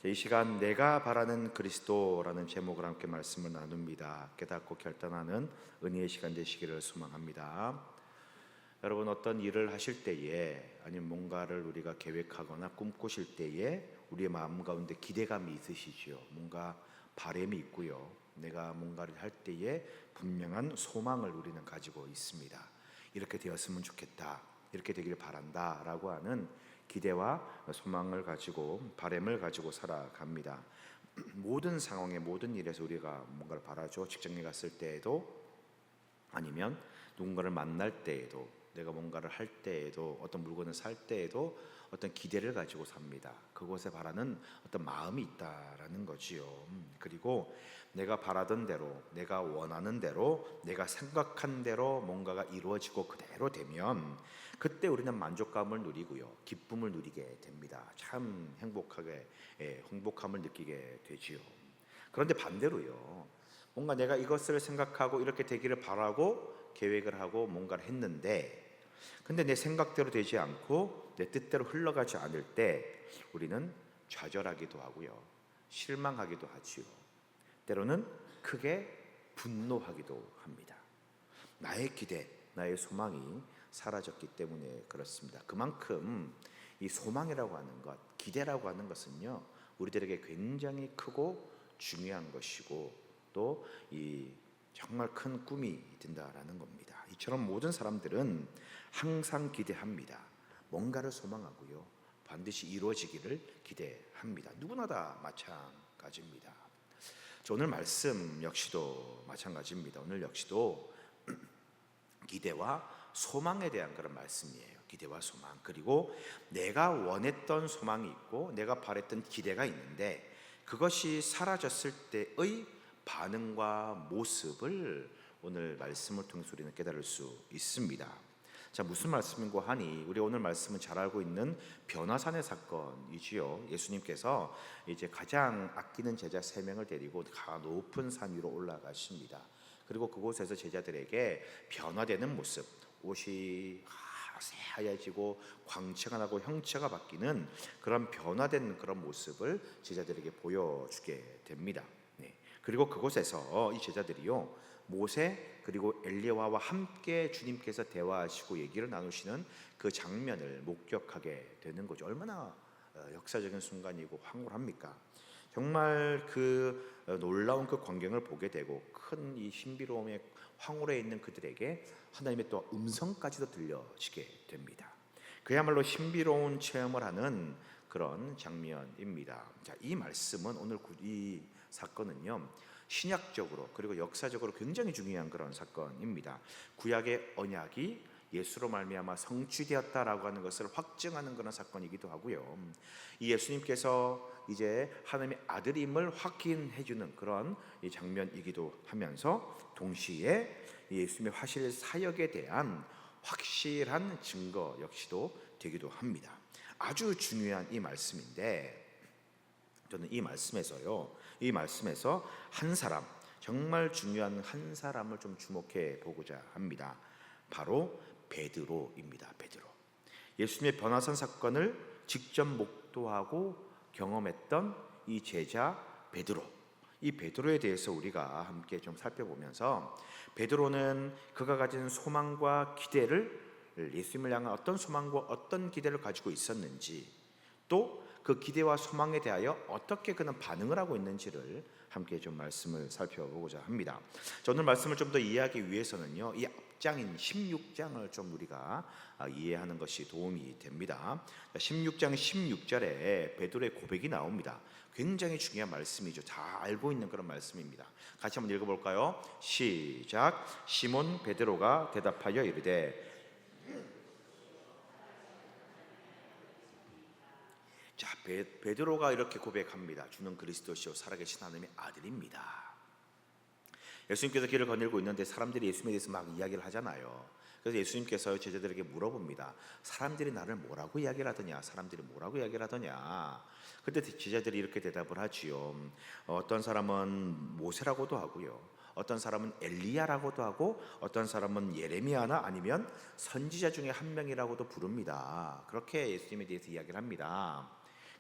이 시간 내가 바라는 그리스도라는 제목을 함께 말씀을 나눕니다. 깨닫고 결단하는 은혜의 시간 되시기를 소망합니다. 여러분, 어떤 일을 하실 때에 아니면 뭔가를 우리가 계획하거나 꿈꾸실 때에 우리의 마음 가운데 기대감이 있으시지요. 뭔가 바람이 있고요. 내가 뭔가를 할 때에 분명한 소망을 우리는 가지고 있습니다. 이렇게 되었으면 좋겠다, 이렇게 되기를 바란다 라고 하는 기대와 소망을 가지고 바람을 가지고 살아갑니다. 모든 상황에 모든 일에서 우리가 뭔가를 바라죠. 직장에 갔을 때에도 아니면 누군가를 만날 때에도 내가 뭔가를 할 때에도 어떤 물건을 살 때에도 어떤 기대를 가지고 삽니다. 그곳에 바라는 어떤 마음이 있다라는 거지요. 그리고 내가 바라던 대로, 내가 원하는 대로, 내가 생각한 대로 뭔가가 이루어지고 그대로 되면 그때 우리는 만족감을 누리고요, 기쁨을 누리게 됩니다. 참 행복함을 느끼게 되지요. 그런데 반대로요, 뭔가 내가 이것을 생각하고 이렇게 되기를 바라고 계획을 하고 뭔가를 했는데 근데 내 생각대로 되지 않고 내 뜻대로 흘러가지 않을 때 우리는 좌절하기도 하고요, 실망하기도 하지요. 때로는 크게 분노하기도 합니다. 나의 기대, 나의 소망이 사라졌기 때문에 그렇습니다. 그만큼 이 소망이라고 하는 것, 기대라고 하는 것은요, 우리들에게 굉장히 크고 중요한 것이고 또 이 정말 큰 꿈이 된다라는 겁니다. 이처럼 모든 사람들은 항상 기대합니다. 뭔가를 소망하고요, 반드시 이루어지기를 기대합니다. 누구나 다 마찬가지입니다. 오늘 말씀 역시도 마찬가지입니다. 오늘 역시도 기대와 소망에 대한 그런 말씀이에요. 기대와 소망, 그리고 내가 원했던 소망이 있고 내가 바랬던 기대가 있는데 그것이 사라졌을 때의 반응과 모습을 오늘 말씀을 통해서 우리는 깨달을 수 있습니다. 자, 무슨 말씀인고 하니 우리 오늘 말씀은 잘 알고 있는 변화산의 사건이지요. 예수님께서 이제 가장 아끼는 제자 3명을 데리고 높은 산 위로 올라가십니다. 그리고 그곳에서 제자들에게 변화되는 모습, 옷이 새하얘지고 광채가 나고 형체가 바뀌는 그런 변화된 그런 모습을 제자들에게 보여주게 됩니다. 그리고 그곳에서 이 제자들이요, 모세 그리고 엘리야와 함께 주님께서 대화하시고 얘기를 나누시는 그 장면을 목격하게 되는 거죠. 얼마나 역사적인 순간이고 황홀합니까? 정말 그 놀라운 그 광경을 보게 되고 큰 이 신비로움의 황홀에 있는 그들에게 하나님의 또 음성까지도 들려지게 됩니다. 그야말로 신비로운 체험을 하는 그런 장면입니다. 자, 이 말씀은 오늘 이 사건은요, 신약적으로 그리고 역사적으로 굉장히 중요한 그런 사건입니다. 구약의 언약이 예수로 말미암아 성취되었다라고 하는 것을 확증하는 그런 사건이기도 하고요, 이 예수님께서 이제 하나님의 아들임을 확인해주는 그런 이 장면이기도 하면서 동시에 예수님의 화실 사역에 대한 확실한 증거 역시도 되기도 합니다. 아주 중요한 이 말씀인데 저는 이 말씀에서 한 사람, 정말 중요한 한 사람을 좀 주목해 보고자 합니다. 바로 베드로입니다. 베드로. 예수님의 변화산 사건을 직접 목도하고 경험했던 이 제자 베드로, 이 베드로에 대해서 우리가 함께 좀 살펴보면서 베드로는 그가 가진 소망과 기대를, 예수님을 향한 어떤 소망과 어떤 기대를 가지고 있었는지, 또 그 기대와 소망에 대하여 어떻게 그는 반응을 하고 있는지를 함께 좀 말씀을 살펴보고자 합니다. 오늘 말씀을 좀 더 이해하기 위해서는요, 이 앞장인 16장을 좀 우리가 이해하는 것이 도움이 됩니다. 16장 16절에 베드로의 고백이 나옵니다. 굉장히 중요한 말씀이죠. 다 알고 있는 그런 말씀입니다. 같이 한번 읽어볼까요? 시작. 시몬 베드로가 대답하여 이르되, 자, 베드로가 이렇게 고백합니다. 주는 그리스도시요 살아계신 하나님의 아들입니다. 예수님께서 길을 거닐고 있는데 사람들이 예수님에 대해서 막 이야기를 하잖아요. 그래서 예수님께서 제자들에게 물어봅니다. 사람들이 나를 뭐라고 이야기를 하더냐? 사람들이 뭐라고 이야기를 하더냐? 그때 제자들이 이렇게 대답을 하지요. 어떤 사람은 모세라고도 하고요, 어떤 사람은 엘리야라고도 하고, 어떤 사람은 예레미야나 아니면 선지자 중에 한 명이라고도 부릅니다. 그렇게 예수님에 대해서 이야기를 합니다.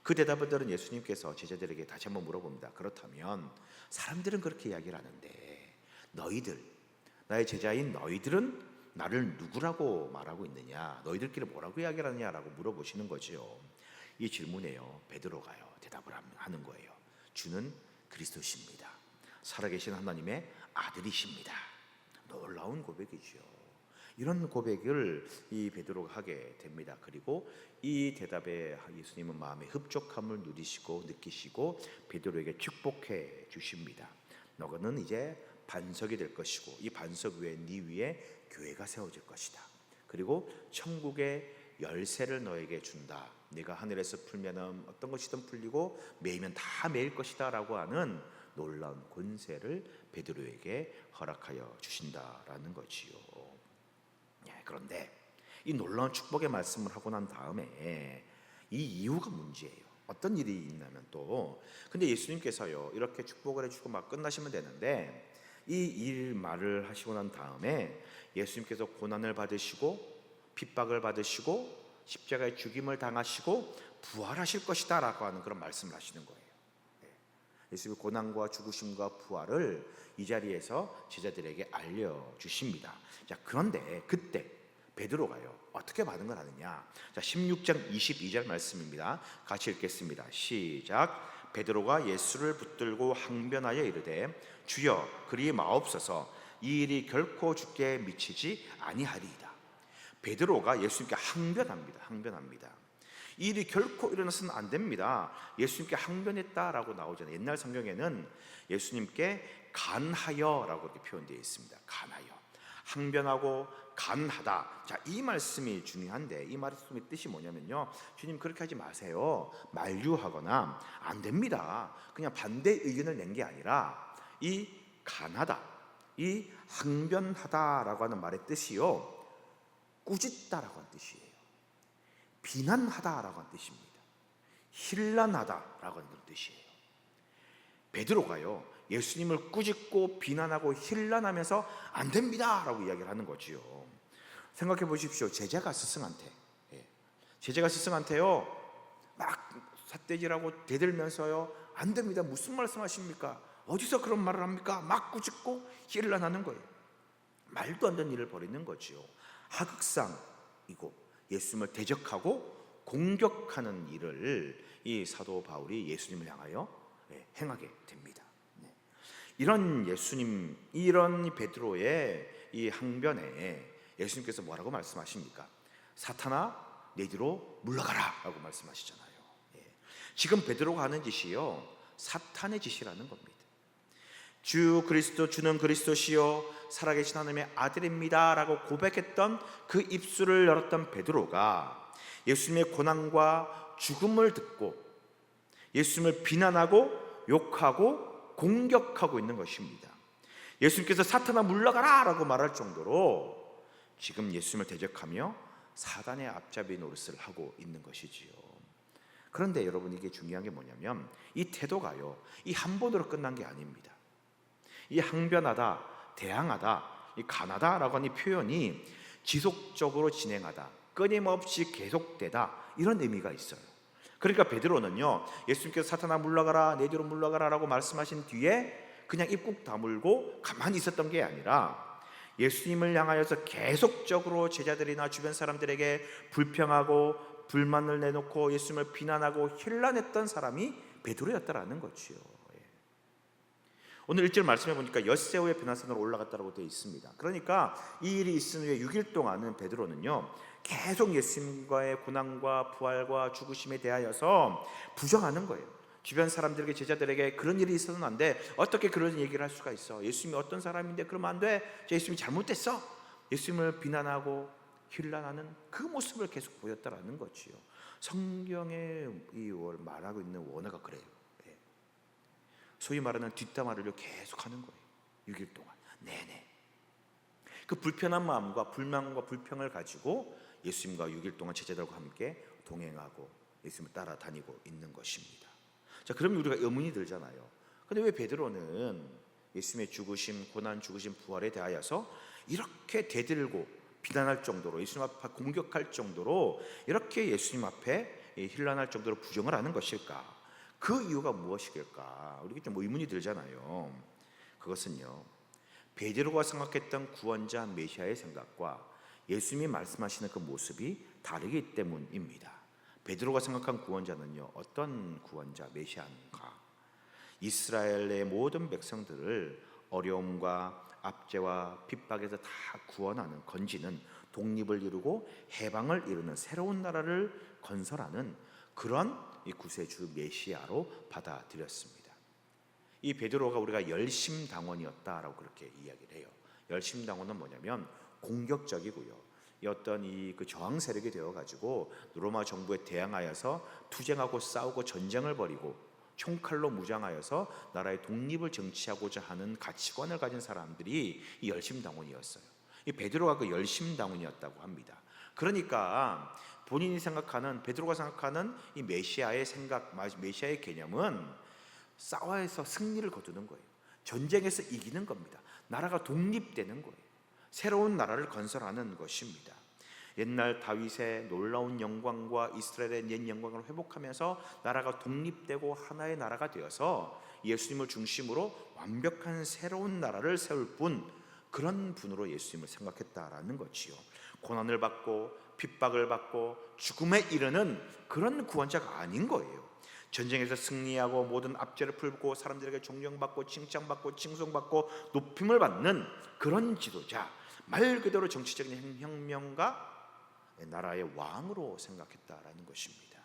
그 대답을 들은 예수님께서 제자들에게 다시 한번 물어봅니다. 그렇다면 사람들은 그렇게 이야기를 하는데 너희들, 나의 제자인 너희들은 나를 누구라고 말하고 있느냐, 너희들끼리 뭐라고 이야기를 하느냐라고 물어보시는 거죠. 이 질문에요, 베드로가요 대답을 하는 거예요. 주는 그리스도십니다. 살아계신 하나님의 아들이십니다. 놀라운 고백이죠. 이런 고백을 이 베드로가 하게 됩니다. 그리고 이 대답에 예수님은 마음의 흡족함을 누리시고 느끼시고 베드로에게 축복해 주십니다. 너는 이제 반석이 될 것이고 이 반석 위에 네 위에 교회가 세워질 것이다. 그리고 천국의 열쇠를 너에게 준다. 네가 하늘에서 풀면 어떤 것이든 풀리고 매이면 다 매일 것이다 라고 하는 놀라운 권세를 베드로에게 허락하여 주신다라는 거지요. 그런데 이 놀라운 축복의 말씀을 하고 난 다음에 이 이유가 문제예요. 어떤 일이 있냐면 또 근데 예수님께서요 이렇게 축복을 해주고 막 끝나시면 되는데 이 일 말을 하시고 난 다음에 예수님께서 고난을 받으시고 핍박을 받으시고 십자가에 죽임을 당하시고 부활하실 것이다 라고 하는 그런 말씀을 하시는 거예요. 예수님의 고난과 죽으심과 부활을 이 자리에서 제자들에게 알려주십니다. 자, 그런데 그때 베드로가요 어떻게 반응을 하느냐. 자, 16장 22절 말씀입니다. 같이 읽겠습니다. 시작. 베드로가 예수를 붙들고 항변하여 이르되 주여 그리 마옵소서, 이 일이 결코 주께 미치지 아니하리이다. 베드로가 예수님께 항변합니다. 이 일이 결코 일어나서는 안 됩니다. 예수님께 항변했다라고 나오잖아요. 옛날 성경에는 예수님께 간하여라고 이렇게 표현되어 있습니다. 간하여, 항변하고 간하다. 자, 이 말씀이 중요한데 이 말씀의 뜻이 뭐냐면요, 주님 그렇게 하지 마세요, 만류하거나 안 됩니다, 그냥 반대 의견을 낸 게 아니라 이 간하다, 이 항변하다라고 하는 말의 뜻이요 꾸짖다라고 하는 뜻이에요. 비난하다라고 하는 뜻입니다. 힐난하다라고 하는 뜻이에요. 베드로가요 예수님을 꾸짖고 비난하고 힐난하면서 안 됩니다라고 이야기를 하는 거지요. 생각해 보십시오. 제자가 스승한테요 막 삿대질하고 대들면서요 안 됩니다, 무슨 말씀하십니까, 어디서 그런 말을 합니까, 막 꾸짖고 힐난하는 거예요. 말도 안 되는 일을 벌이는 거지요. 하극상이고 예수님을 대적하고 공격하는 일을 이 사도 바울이 예수님을 향하여 행하게 됩니다. 이런 예수님, 이런 베드로의 이 항변에 예수님께서 뭐라고 말씀하십니까? 사탄아 내 뒤로 물러가라 라고 말씀하시잖아요. 지금 베드로가 하는 짓이요 사탄의 짓이라는 겁니다. 주 그리스도, 주는 그리스도시요 살아계신 하나님의 아들입니다 라고 고백했던 그 입술을 열었던 베드로가 예수님의 고난과 죽음을 듣고 예수님을 비난하고 욕하고 공격하고 있는 것입니다. 예수님께서 사탄아 물러가라 라고 말할 정도로 지금 예수님을 대적하며 사단의 앞잡이 노릇을 하고 있는 것이지요. 그런데 여러분, 이게 중요한 게 뭐냐면 이 태도가요 이 한 번으로 끝난 게 아닙니다. 이 항변하다, 대항하다, 이 간하다라고 하는 이 표현이 지속적으로 진행하다, 끊임없이 계속되다, 이런 의미가 있어요. 그러니까 베드로는요 예수님께서 사탄아 물러가라, 내 뒤로 물러가라 라고 말씀하신 뒤에 그냥 입 꾹 다물고 가만히 있었던 게 아니라 예수님을 향하여서 계속적으로 제자들이나 주변 사람들에게 불평하고 불만을 내놓고 예수님을 비난하고 힐난했던 사람이 베드로였다라는 거지요. 오늘 1절 말씀해 보니까 엿새우의 변화산으로 올라갔다고 되어 있습니다. 그러니까 이 일이 있은 후에 6일 동안은 베드로는요 계속 예수님과의 고난과 부활과 죽으심에 대하여서 부정하는 거예요. 주변 사람들에게, 제자들에게 그런 일이 있어서는 안 돼, 어떻게 그런 얘기를 할 수가 있어, 예수님이 어떤 사람인데 그러면 안 돼, 예수님이 잘못됐어, 예수님을 비난하고 힐난하는 그 모습을 계속 보였다라는 거지요. 성경에 이 말하고 있는 원어가 그래요. 소위 말하는 뒷담화를 계속 하는 거예요. 6일 동안 내내 그 불편한 마음과 불만과 불평을 가지고 예수님과 6일 동안 제자들과 함께 동행하고 예수님을 따라다니고 있는 것입니다. 자, 그러면 우리가 의문이 들잖아요. 근데 왜 베드로는 예수님의 죽으심, 고난, 죽으심, 부활에 대하여서 이렇게 대들고 비난할 정도로, 예수님 앞에 공격할 정도로 이렇게 예수님 앞에 힐난할 정도로 부정을 하는 것일까? 그 이유가 무엇이길까? 우리가 좀 의문이 들잖아요. 그것은요, 베드로가 생각했던 구원자 메시아의 생각과 예수님이 말씀하시는 그 모습이 다르기 때문입니다. 베드로가 생각한 구원자는요, 어떤 구원자 메시아인가? 이스라엘의 모든 백성들을 어려움과 압제와 핍박에서 다 구원하는, 건지는, 독립을 이루고 해방을 이루는 새로운 나라를 건설하는 그런 이 구세주 메시아로 받아들였습니다. 이 베드로가 우리가 열심당원이었다라고 그렇게 이야기를 해요. 열심당원은 뭐냐면 공격적이고요, 이 어떤 그 저항 세력이 되어 가지고 로마 정부에 대항하여서 투쟁하고 싸우고 전쟁을 벌이고 총칼로 무장하여서 나라의 독립을 쟁취하고자 하는 가치관을 가진 사람들이 이 열심당원이었어요. 이 베드로가 그 열심당원이었다고 합니다. 그러니까 본인이 생각하는, 베드로가 생각하는 이 메시아의 생각, 메시아의 개념은 싸워서 승리를 거두는 거예요. 전쟁에서 이기는 겁니다. 나라가 독립되는 거예요. 새로운 나라를 건설하는 것입니다. 옛날 다윗의 놀라운 영광과 이스라엘의 옛 영광을 회복하면서 나라가 독립되고 하나의 나라가 되어서 예수님을 중심으로 완벽한 새로운 나라를 세울 분, 그런 분으로 예수님을 생각했다라는 거지요. 고난을 받고 핍박을 받고 죽음에 이르는 그런 구원자가 아닌 거예요. 전쟁에서 승리하고 모든 압제를 풀고 사람들에게 존경받고 칭찬받고 칭송받고 높임을 받는 그런 지도자, 말 그대로 정치적인 혁명가, 나라의 왕으로 생각했다라는 것입니다.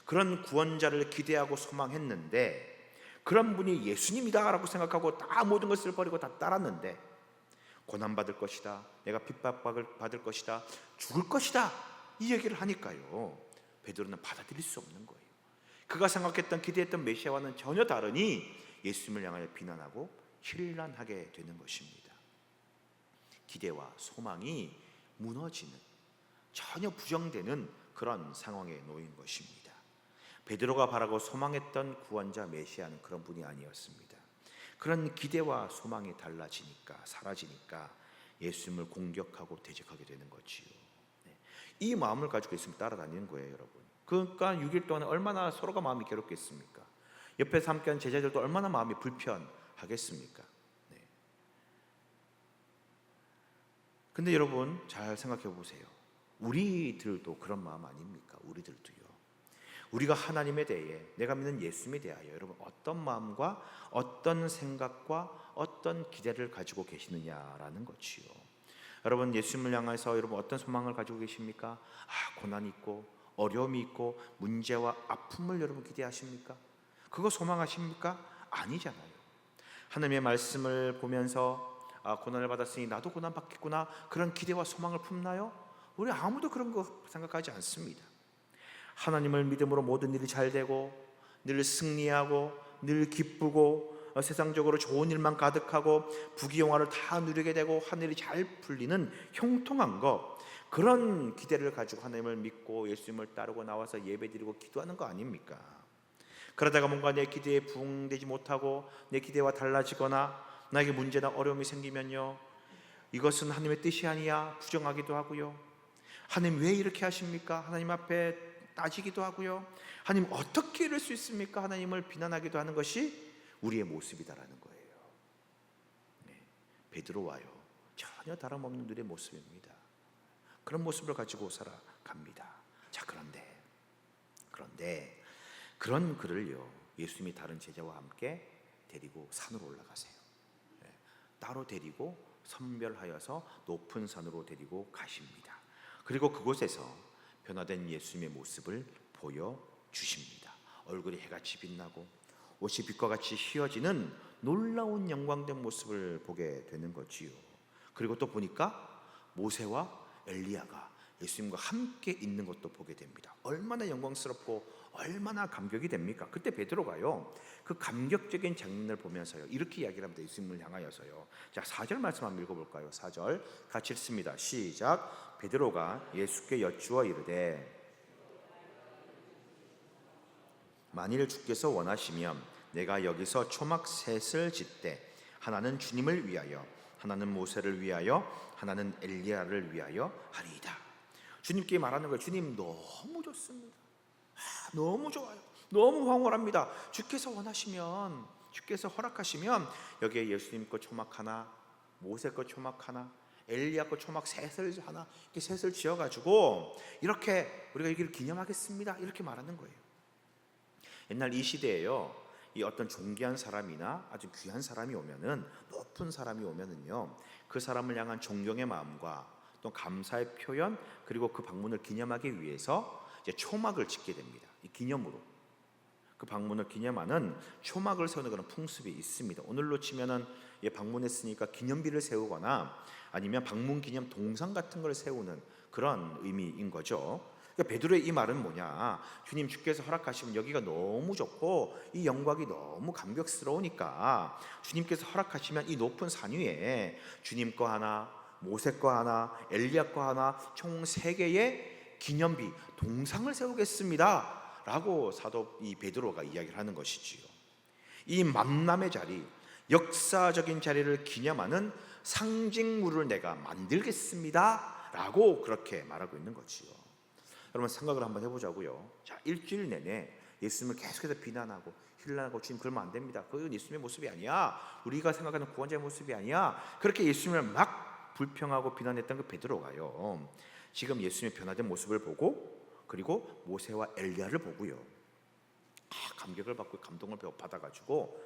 그런 구원자를 기대하고 소망했는데, 그런 분이 예수님이다라고 생각하고 다 모든 것을 버리고 다 따랐는데, 고난받을 것이다, 내가 핍박받을 것이다, 죽을 것이다, 이 얘기를 하니까요, 베드로는 받아들일 수 없는 거예요. 그가 생각했던, 기대했던 메시아와는 전혀 다르니 예수님을 향하여 비난하고 힐난하게 되는 것입니다. 기대와 소망이 무너지는, 전혀 부정되는 그런 상황에 놓인 것입니다. 베드로가 바라고 소망했던 구원자 메시아는 그런 분이 아니었습니다. 그런 기대와 소망이 달라지니까, 사라지니까 예수님을 공격하고 대적하게 되는 거지요. 이 마음을 가지고 예수님 따라다니는 거예요, 여러분. 그러니까 6일 동안 얼마나 서로가 마음이 괴롭겠습니까? 옆에서 함께한 제자들도 얼마나 마음이 불편하겠습니까? 근데 여러분 잘 생각해 보세요. 우리들도 그런 마음 아닙니까? 우리들도요. 우리가 하나님에 대해, 내가 믿는 예수님에 대하여 여러분 어떤 마음과 어떤 생각과 어떤 기대를 가지고 계시느냐라는 거지요. 여러분 예수님을 향해서 여러분 어떤 소망을 가지고 계십니까? 고난이 있고 어려움이 있고 문제와 아픔을 여러분 기대하십니까? 그거 소망하십니까? 아니잖아요. 하나님의 말씀을 보면서 고난을 받았으니 나도 고난 받겠구나, 그런 기대와 소망을 품나요? 우리 아무도 그런 거 생각하지 않습니다. 하나님을 믿음으로 모든 일이 잘 되고 늘 승리하고 늘 기쁘고 세상적으로 좋은 일만 가득하고 부귀영화를 다 누리게 되고 하늘이 잘 풀리는 형통한 것, 그런 기대를 가지고 하나님을 믿고 예수님을 따르고 나와서 예배드리고 기도하는 거 아닙니까? 그러다가 뭔가 내 기대에 부응되지 못하고 내 기대와 달라지거나 나에게 문제나 어려움이 생기면요, 이것은 하나님의 뜻이 아니야 부정하기도 하고요, 하나님 왜 이렇게 하십니까? 하나님 앞에 따지기도 하고요, 하나님 어떻게 이럴 수 있습니까? 하나님을 비난하기도 하는 것이 우리의 모습이다라는 거예요. 베드로와요 전혀 다름없는 우리의 모습입니다. 그런 모습을 가지고 살아갑니다. 자, 그런데 그런 그를요, 예수님이 다른 제자와 함께 데리고 산으로 올라가세요. 따로 데리고 선별하여서 높은 산으로 데리고 가십니다. 그리고 그곳에서 변화된 예수님의 모습을 보여주십니다. 얼굴이 해같이 빛나고 옷이 빛과 같이 휘어지는 놀라운 영광된 모습을 보게 되는 거지요. 그리고 또 보니까 모세와 엘리야가 예수님과 함께 있는 것도 보게 됩니다. 얼마나 영광스럽고 얼마나 감격이 됩니까? 그때 베드로가요, 그 감격적인 장면을 보면서요, 이렇게 이야기를 합니다. 예수님을 향하여서요. 자, 4절 말씀 한번 읽어볼까요? 4절 같이 읽습니다. 시작. 베드로가 예수께 여쭈어 이르되 만일 주께서 원하시면 내가 여기서 초막 셋을 짓되 하나는 주님을 위하여, 하나는 모세를 위하여, 하나는 엘리야를 위하여 하리이다. 주님께 말하는 거예요. 주님 너무 좋습니다. 너무 좋아요. 너무 황홀합니다. 주께서 원하시면, 주께서 허락하시면 여기에 예수님 거 초막 하나, 모세 거 초막 하나, 엘리야 거 초막 셋을 하나, 이렇게 셋을 지어가지고 이렇게 우리가 여기를 기념하겠습니다, 이렇게 말하는 거예요. 옛날 이 시대에요, 이 어떤 존귀한 사람이나 아주 귀한 사람이 오면은, 높은 사람이 오면은요, 그 사람을 향한 존경의 마음과 또 감사의 표현, 그리고 그 방문을 기념하기 위해서 이제 초막을 짓게 됩니다. 이 기념으로 그 방문을 기념하는 초막을 세우는 그런 풍습이 있습니다. 오늘로 치면은 방문했으니까 기념비를 세우거나 아니면 방문 기념 동상 같은 걸 세우는 그런 의미인 거죠. 그러니까 베드로의 이 말은 뭐냐, 주님 주께서 허락하시면 여기가 너무 좋고 이 영광이 너무 감격스러우니까 주님께서 허락하시면 이 높은 산 위에 주님 거 하나, 모세 거 하나, 엘리야 거 하나, 총 3개의 기념비 동상을 세우겠습니다 라고 사도 이 베드로가 이야기를 하는 것이지요. 이 만남의 자리, 역사적인 자리를 기념하는 상징물을 내가 만들겠습니다 라고 그렇게 말하고 있는 거지요. 여러분 생각을 한번 해보자고요. 자, 일주일 내내 예수님을 계속해서 비난하고 힐난하고, 주님 그러면 안 됩니다, 그건 예수님의 모습이 아니야, 우리가 생각하는 구원자의 모습이 아니야, 그렇게 예수님을 막 불평하고 비난했던 그 베드로가요, 지금 예수님의 변화된 모습을 보고, 그리고 모세와 엘리야를 보고요, 감격을 받고 감동을 받아가지고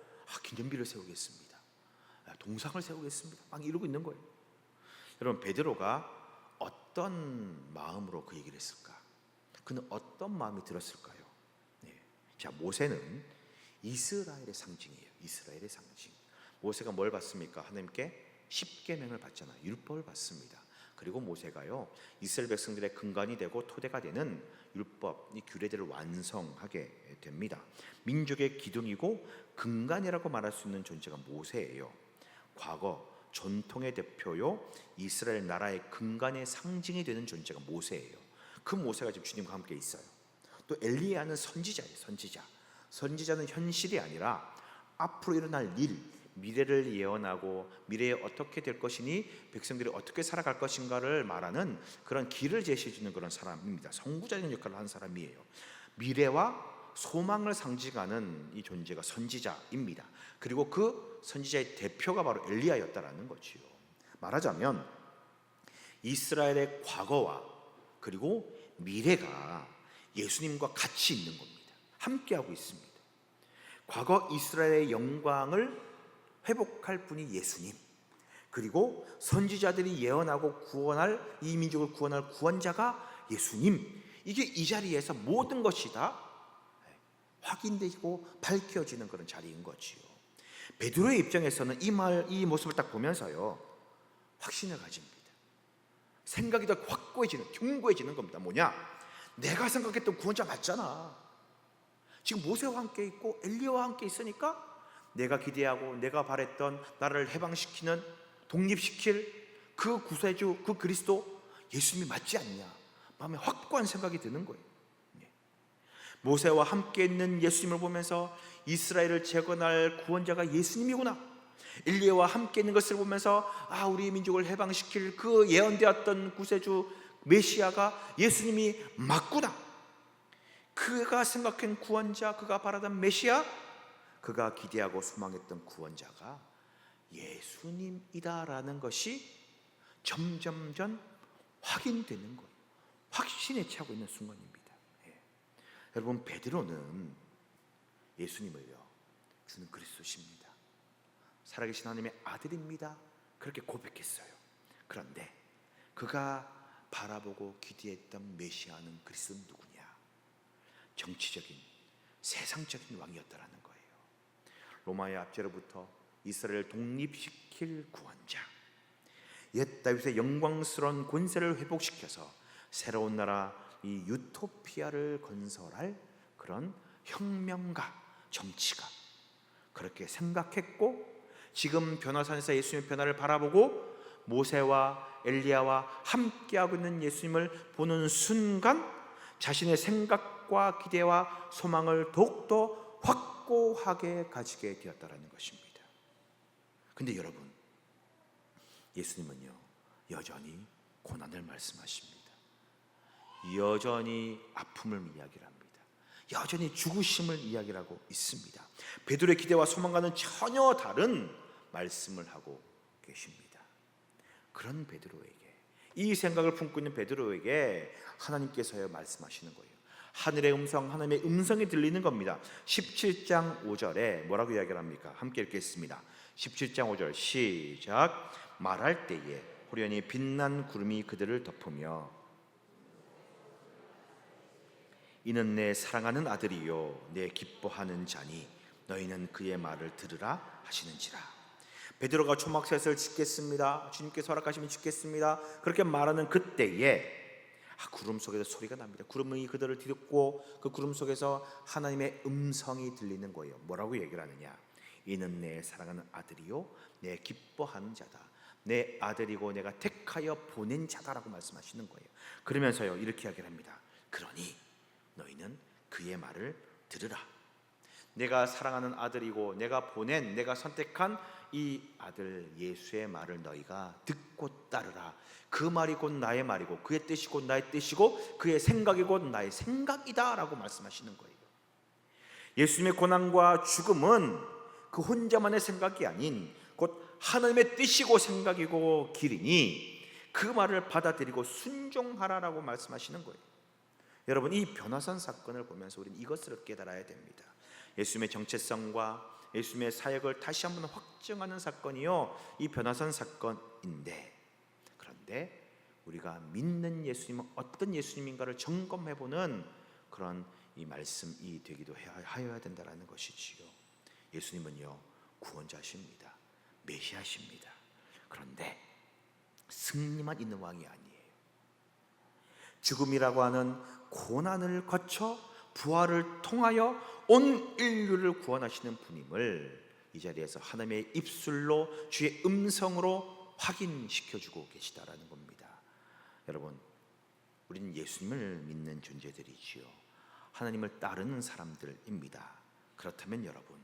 기념비를 세우겠습니다, 동상을 세우겠습니다, 막 이러고 있는 거예요. 여러분 베드로가 어떤 마음으로 그 얘기를 했을까? 그는 어떤 마음이 들었을까요? 자, 모세는 이스라엘의 상징이에요. 이스라엘의 상징. 모세가 뭘 받습니까? 하나님께 십계명을 받잖아요. 율법을 받습니다. 그리고 모세가요, 이스라엘 백성들의 근간이 되고 토대가 되는 율법, 이 규례들을 완성하게 됩니다. 민족의 기둥이고 근간이라고 말할 수 있는 존재가 모세예요. 과거 전통의 대표요, 이스라엘 나라의 근간의 상징이 되는 존재가 모세예요. 그 모세가 지금 주님과 함께 있어요. 또 엘리야는 선지자예요. 선지자는 현실이 아니라 앞으로 일어날 일, 미래를 예언하고 미래에 어떻게 될 것이니 백성들이 어떻게 살아갈 것인가를 말하는 그런 길을 제시해 주는 그런 사람입니다. 선구자적인 역할을 하는 사람이에요. 미래와 소망을 상징하는 이 존재가 선지자입니다. 그리고 그 선지자의 대표가 바로 엘리야였다라는 거지요. 말하자면 이스라엘의 과거와 그리고 미래가 예수님과 같이 있는 겁니다. 함께하고 있습니다. 과거 이스라엘의 영광을 회복할 분이 예수님, 그리고 선지자들이 예언하고 구원할, 이 민족을 구원할 구원자가 예수님. 이게 이 자리에서 모든 것이 다 확인되고 밝혀지는 그런 자리인 거지요. 베드로의 입장에서는 이 모습을 딱 보면서요, 확신을 가집니다. 생각이 더 확고해지는, 견고해지는 겁니다. 뭐냐? 내가 생각했던 구원자 맞잖아. 지금 모세와 함께 있고 엘리야와 함께 있으니까 내가 기대하고 내가 바랬던 나라를 해방시키는, 독립시킬 그 구세주, 그 그리스도 예수님이 맞지 않냐, 마음에 확고한 생각이 드는 거예요. 모세와 함께 있는 예수님을 보면서 이스라엘을 재건할 구원자가 예수님이구나, 엘리야와 함께 있는 것을 보면서 우리 민족을 해방시킬 그 예언되었던 구세주 메시아가 예수님이 맞구나, 그가 생각한 구원자, 그가 바라던 메시아, 그가 기대하고 소망했던 구원자가 예수님이다라는 것이 점점점 확인되는 거예요. 확신에 차고 있는 순간입니다. 여러분 베드로는 예수님을요, 주는 그리스도십니다, 살아계신 하나님의 아들입니다, 그렇게 고백했어요. 그런데 그가 바라보고 기대했던 메시아는 그리스도는 누구냐? 정치적인, 세상적인 왕이었다라는 거예요. 로마의 압제로부터 이스라엘을 독립시킬 구원자, 옛 다윗의 영광스러운 권세를 회복시켜서 새로운 나라, 이 유토피아를 건설할 그런 혁명가, 정치가, 그렇게 생각했고, 지금 변화산에서 예수님의 변화를 바라보고 모세와 엘리야와 함께하고 있는 예수님을 보는 순간 자신의 생각과 기대와 소망을 더욱더 확고하게 가지게 되었다는 것입니다. 근데 여러분, 예수님은요, 여전히 고난을 말씀하십니다. 여전히 아픔을 이야기를 합니다. 여전히 죽으심을 이야기하고 있습니다. 베드로의 기대와 소망과는 전혀 다른 말씀을 하고 계십니다. 그런 베드로에게, 이 생각을 품고 있는 베드로에게 하나님께서 말씀하시는 거예요. 하늘의 음성, 하나님의 음성이 들리는 겁니다. 17장 5절에 뭐라고 이야기를 합니까? 함께 읽겠습니다. 17장 5절 시작. 말할 때에 호련히 빛난 구름이 그들을 덮으며 이는 내 사랑하는 아들이요 내 기뻐하는 자니 너희는 그의 말을 들으라 하시는지라. 베드로가 초막셋을 짓겠습니다, 주님께서 허락하시면 짓겠습니다, 그렇게 말하는 그때에 구름 속에서 소리가 납니다. 구름이 그들을 뒤덮고 그 구름 속에서 하나님의 음성이 들리는 거예요. 뭐라고 얘기를 하느냐? 이는 내 사랑하는 아들이요 내 기뻐하는 자다. 내 아들이고 내가 택하여 보낸 자다라고 말씀하시는 거예요. 그러면서요 이렇게 이야기를 합니다. 그러니 너희는 그의 말을 들으라. 내가 사랑하는 아들이고 내가 보낸, 내가 선택한 이 아들 예수의 말을 너희가 듣고 따르라. 그 말이 곧 나의 말이고 그의 뜻이 곧 나의 뜻이고 그의 생각이 곧 나의 생각이다 라고 말씀하시는 거예요. 예수님의 고난과 죽음은 그 혼자만의 생각이 아닌 곧 하나님의 뜻이고 생각이고 길이니 그 말을 받아들이고 순종하라라고 말씀하시는 거예요. 여러분, 이 변화산 사건을 보면서 우리는 이것을 깨달아야 됩니다. 예수님의 정체성과 예수님의 사역을 다시 한번 확증하는 사건이요, 이 변화산 사건인데, 그런데 우리가 믿는 예수님은 어떤 예수님인가를 점검해보는 그런 이 말씀이 되기도 하여야 된다는 것이지요. 예수님은요 구원자십니다. 메시아십니다. 그런데 승리만 있는 왕이 아니에요. 죽음이라고 하는 고난을 거쳐 부활을 통하여 온 인류를 구원하시는 분임을 이 자리에서 하나님의 입술로 주의 음성으로 확인시켜주고 계시다라는 겁니다. 여러분, 우리는 예수님을 믿는 존재들이지요. 하나님을 따르는 사람들입니다. 그렇다면 여러분,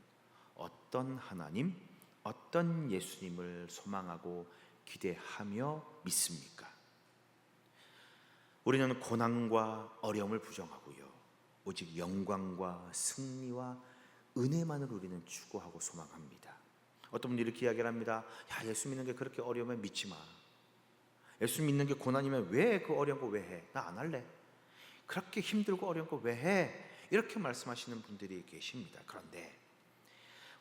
어떤 하나님, 어떤 예수님을 소망하고 기대하며 믿습니까? 우리는 고난과 어려움을 부정하고요, 오직 영광과 승리와 은혜만을 우리는 추구하고 소망합니다. 어떤 분들이 이렇게 이야기를 합니다. 야, 예수 믿는 게 그렇게 어려우면 믿지 마. 예수 믿는 게 고난이면 왜 그 어려운 거 왜 해? 나 안 할래. 그렇게 힘들고 어려운 거 왜 해? 이렇게 말씀하시는 분들이 계십니다. 그런데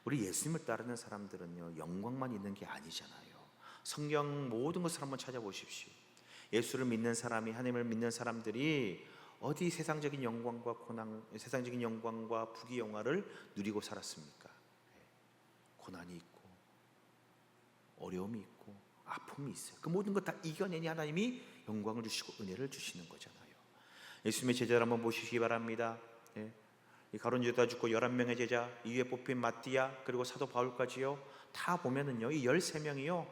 우리 예수님을 따르는 사람들은요, 영광만 있는 게 아니잖아요. 성경 모든 것을 한번 찾아보십시오. 예수를 믿는 사람이, 하나님을 믿는 사람들이 어디 세상적인 영광과 고난, 세상적인 영광과 부귀영화를 누리고 살았습니까? 고난이 있고 어려움이 있고 아픔이 있어요. 그 모든 것 다 이겨내니 하나님이 영광을 주시고 은혜를 주시는 거잖아요. 예수님의 제자를 한번 보시기 바랍니다. 이 가룟 유다 죽고 11명의 제자, 이후에 뽑힌 마띠아, 그리고 사도 바울까지요, 다 보면은요 이 13명이요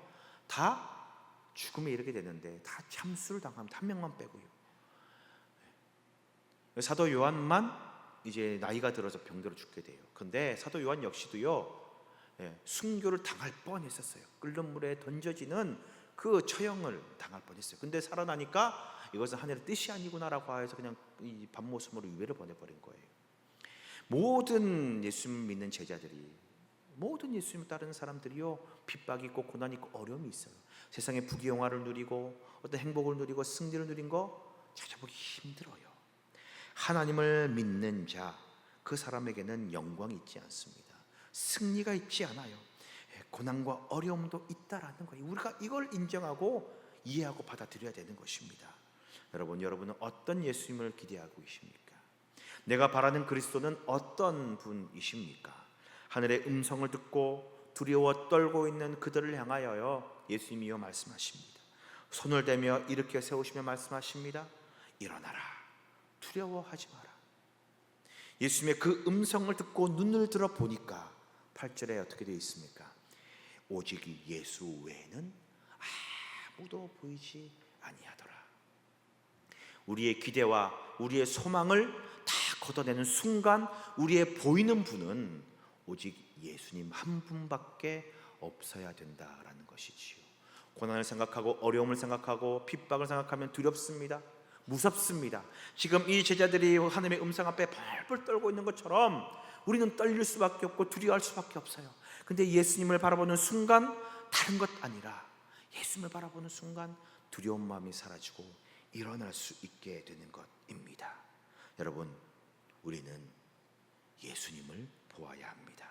다 죽음에 이르게 되는데 다 참수를 당합니다. 한 명만 빼고요. 사도 요한만 이제 나이가 들어서 병들어 죽게 돼요. 근데 사도 요한 역시도요 순교를 당할 뻔했었어요. 끓는 물에 던져지는 그 처형을 당할 뻔했어요. 근데 살아나니까 이것은 하늘의 뜻이 아니구나라고 해서 그냥 이 밤모섬으로 유배를 보내버린 거예요. 모든 예수님 믿는 제자들이, 모든 예수님을 따르는 사람들이요 핍박이 있고 고난이 있고 어려움이 있어요. 세상의 부귀영화를 누리고 어떤 행복을 누리고 승리를 누린 거 찾아보기 힘들어요. 하나님을 믿는 자, 그 사람에게는 영광이 있지 않습니다. 승리가 있지 않아요. 고난과 어려움도 있다라는 거예요. 우리가 이걸 인정하고 이해하고 받아들여야 되는 것입니다. 여러분은 어떤 예수님을 기대하고 계십니까? 내가 바라는 그리스도는 어떤 분이십니까? 하늘의 음성을 듣고 두려워 떨고 있는 그들을 향하여 예수님이여 말씀하십니다. 손을 대며 일으켜 세우시며 말씀하십니다. 일어나라, 두려워하지 마라. 예수님의 그 음성을 듣고 눈을 들어 보니까 8절에 어떻게 되어 있습니까? 오직 예수 외에는 아무도 보이지 아니하더라. 우리의 기대와 우리의 소망을 다 걷어내는 순간 우리의 보이는 분은 오직 예수님 한 분밖에 없어야 된다라는 것이지요. 고난을 생각하고 어려움을 생각하고 핍박을 생각하면 두렵습니다. 무섭습니다. 지금 이 제자들이 하나님의 음성 앞에 벌벌 떨고 있는 것처럼 우리는 떨릴 수밖에 없고 두려워할 수밖에 없어요. 근데 예수님을 바라보는 순간 다른 것 아니라 예수님을 바라보는 순간 두려운 마음이 사라지고 일어날 수 있게 되는 것입니다. 여러분, 우리는 예수님을 보아야 합니다.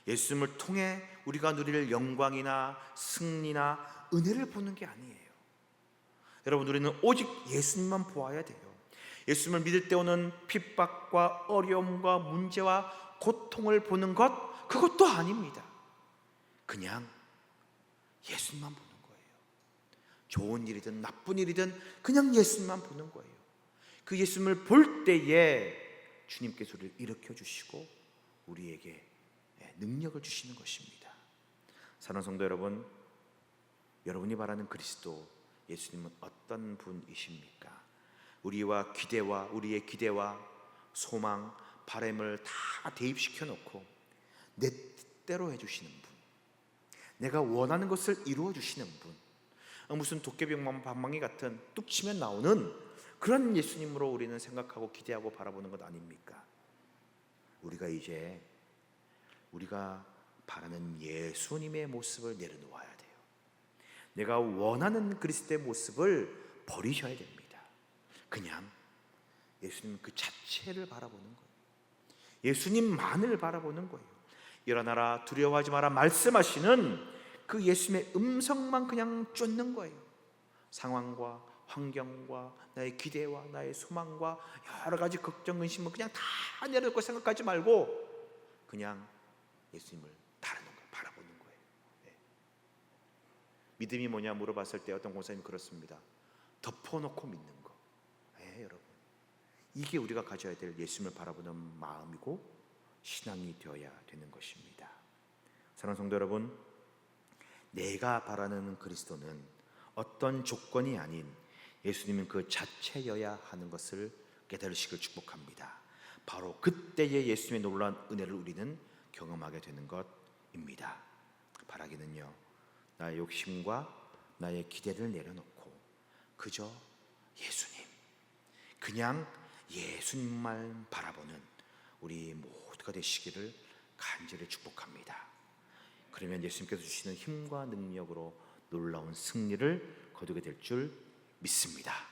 예수님을 통해 우리가 누릴 영광이나 승리나 은혜를 보는 게 아니에요. 여러분, 우리는 오직 예수님만 보아야 돼요. 예수님을 믿을 때 오는 핍박과 어려움과 문제와 고통을 보는 것, 그것도 아닙니다. 그냥 예수님만 보는 거예요. 좋은 일이든 나쁜 일이든 그냥 예수님만 보는 거예요. 그 예수님을 볼 때에 주님께서 우리를 일으켜 주시고 우리에게 능력을 주시는 것입니다. 사랑하는 성도 여러분, 여러분이 바라는 그리스도 예수님은 어떤 분이십니까? 우리의 기대와 소망, 바람을 다 대입시켜 놓고 내 뜻대로 해주시는 분, 내가 원하는 것을 이루어 주시는 분, 무슨 도깨비 방망이 같은 뚝 치면 나오는 그런 예수님으로 우리는 생각하고 기대하고 바라보는 것 아닙니까? 우리가 이제 우리가 바라는 예수님의 모습을 내려놓아야 돼요. 내가 원하는 그리스도의 모습을 버리셔야 됩니다. 그냥 예수님 그 자체를 바라보는 거예요. 예수님만을 바라보는 거예요. 일어나라, 두려워하지 마라 말씀하시는 그 예수님의 음성만 그냥 쫓는 거예요. 상황과 환경과 나의 기대와 나의 소망과 여러 가지 걱정, 근심은 그냥 다 내려놓고 생각하지 말고 그냥 예수님을 바라보는 거예요. 믿음이 뭐냐 물어봤을 때 어떤 권사님이 그렇습니다. 덮어놓고 믿는 거. 여러분, 이게 우리가 가져야 될 예수님을 바라보는 마음이고 신앙이 되어야 되는 것입니다. 사랑하는 성도 여러분, 내가 바라는 그리스도는 어떤 조건이 아닌 예수님은 그 자체여야 하는 것을 깨달으시길 축복합니다. 바로 그때의 예수님의 놀라운 은혜를 우리는 경험하게 되는 것입니다. 바라기는요, 나의 욕심과 나의 기대를 내려놓고 그저 예수님, 그냥 예수님만 바라보는 우리 모두가 되시기를 간절히 축복합니다. 그러면 예수님께서 주시는 힘과 능력으로 놀라운 승리를 거두게 될 줄 믿습니다.